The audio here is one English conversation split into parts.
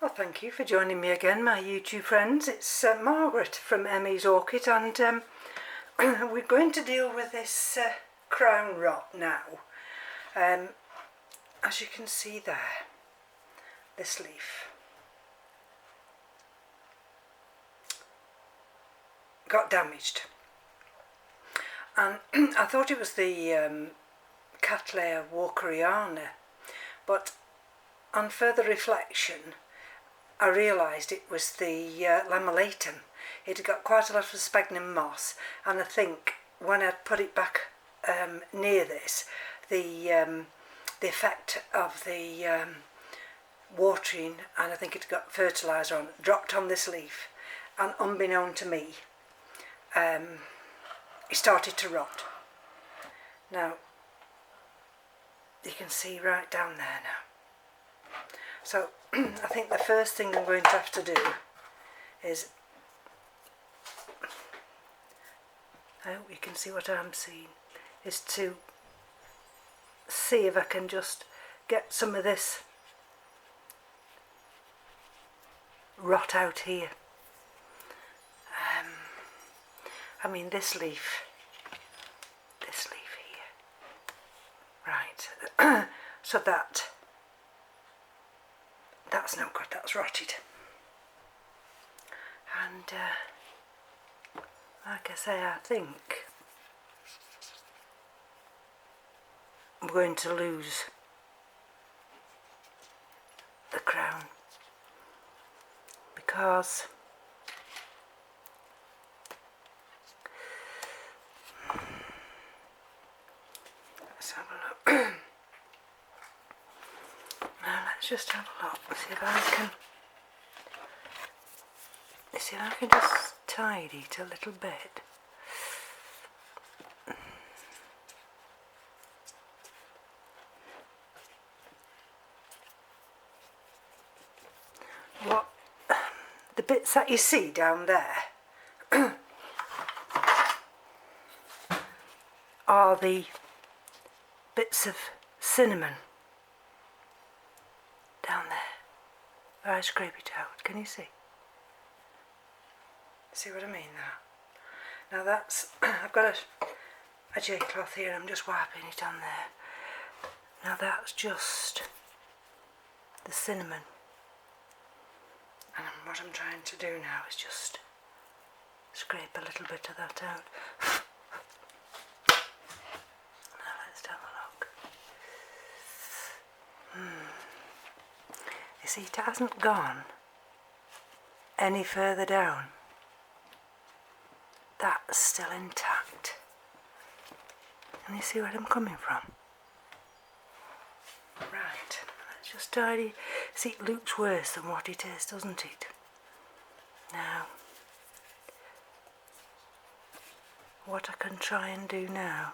Well, thank you for joining me again, my YouTube friends. It's Margaret from M.E.s Orchid, and we're going to deal with this crown rot now. As you can see there, this leaf got damaged, and I thought it was the Cattleya walkeriana, but on further reflection I realised it was the lamellatum. It had got quite a lot of sphagnum moss, and I think when I put it back near this, the effect of the watering, and I think it got fertiliser on, dropped on this leaf, and unbeknown to me, it started to rot. Now you can see right down there now. So I think the first thing I'm going to have to do is, I hope you can see what I'm seeing, is to see if I can just get some of this rot out here. I mean this leaf here, right, so that's no good, that's rotted. And like I say, I think I'm going to lose the crown, because let's have a look. Now let's just have a look, see if I can just tidy it a little bit. What the bits that you see down there are the bits of cinnamon down there. Where I scrape it out, can you see? See what I mean now? Now that's, I've got a J cloth here, I'm just wiping it on there. Now that's just the cinnamon. And what I'm trying to do now is just scrape a little bit of that out. Now let's have a look. You see, it hasn't gone any further down. That's still intact. Can you see where I'm coming from? Right, let's just tidy. See, it looks worse than what it is, doesn't it? Now, what I can try and do now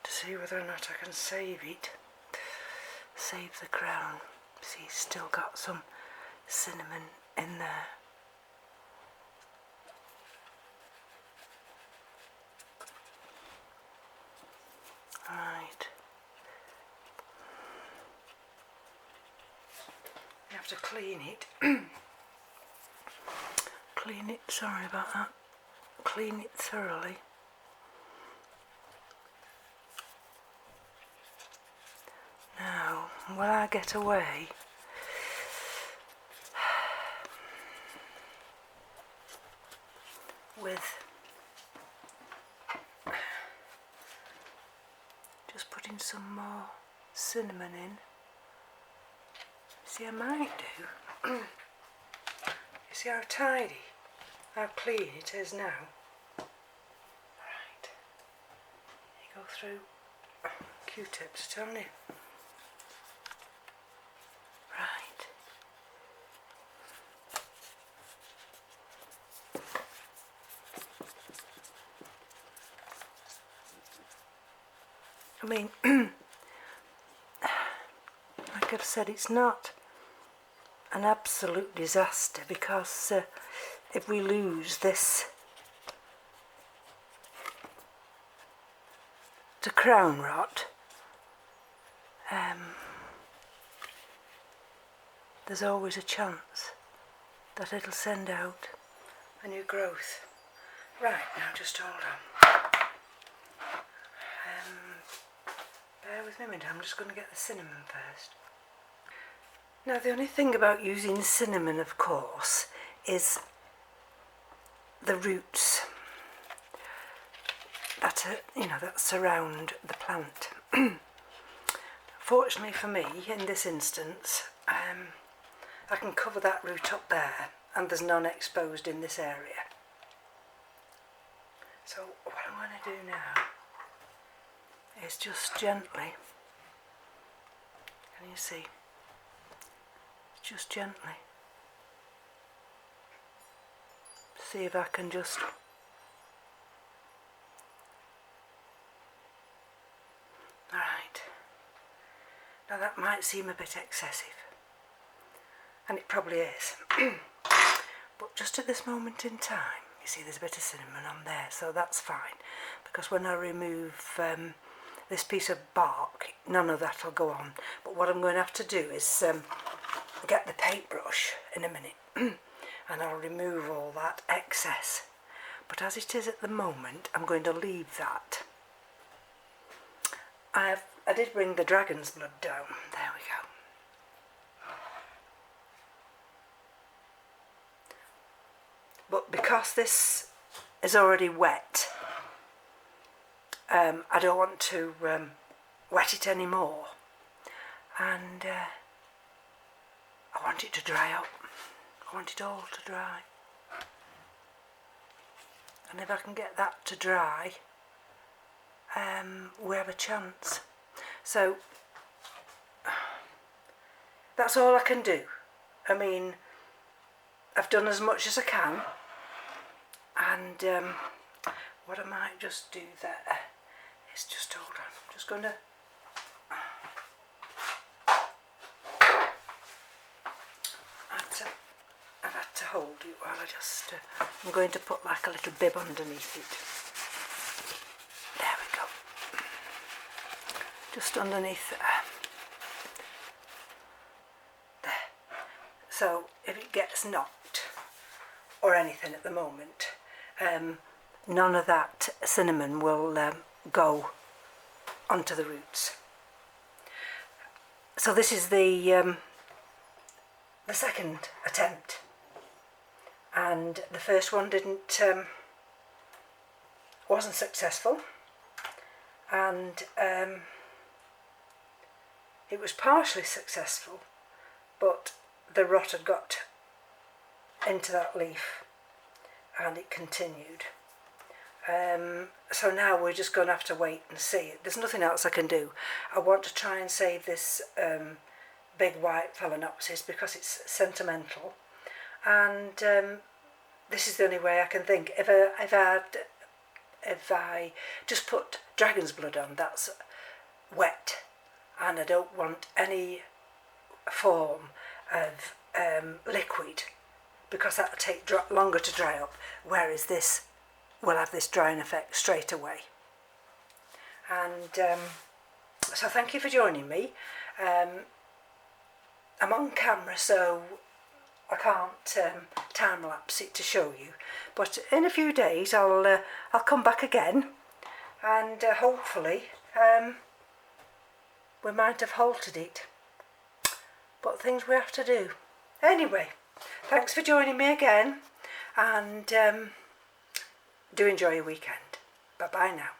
to see whether or not I can save it, save the crown. See, it's still got some cinnamon in there. Right. You have to clean it. Clean it, sorry about that. Clean it thoroughly. Now, will I get away with just putting some more cinnamon in? See, I might do. You see how tidy, how clean it is now? Right. You go through Q-tips, tell me. Right. I mean, like I've said, it's not an absolute disaster, because if we lose this to crown rot, there's always a chance that it'll send out a new growth. Right, now just hold on. Bear with me a minute, I'm just going to get the cinnamon first. Now the only thing about using cinnamon, of course, is the roots that that surround the plant. Fortunately for me, in this instance, I can cover that root up there and there's none exposed in this area. So what I'm going to do now is just gently, can you see, just gently see if I can just right. Now that might seem a bit excessive, and it probably is, but just at this moment in time, you see there's a bit of cinnamon on there, so that's fine, because when I remove this piece of bark, none of that will go on. But what I'm going to have to do is get the paintbrush in a minute and I'll remove all that excess. But as it is at the moment, I'm going to leave that. I did bring the dragon's blood down. There we go. But because this is already wet, I don't want to wet it anymore, and I want it to dry up. I want it all to dry, and if I can get that to dry, we have a chance. So that's all I can do. I mean, I've done as much as I can, and what I might just do there is just hold on. I'm just going to I've had to hold it while I just I'm going to put like a little bib underneath it. There we go. Just underneath there. There. So if it gets knocked or anything at the moment, none of that cinnamon will go onto the roots. So this is the second attempt, and the first one wasn't successful, and it was partially successful, but the rot had got into that leaf and it continued. So now we're just going to have to wait and see. There's nothing else I can do. I want to try and save this big white Phalaenopsis because it's sentimental, and this is the only way I can think. If I just put dragon's blood on, that's wet, and I don't want any form of liquid because that'll take longer to dry up, whereas this will have this drying effect straight away. And so thank you for joining me. I'm on camera, so I can't time lapse it to show you, but in a few days I'll come back again, and hopefully we might have halted it, but things we have to do. Anyway, thanks for joining me again, and do enjoy your weekend. Bye bye now.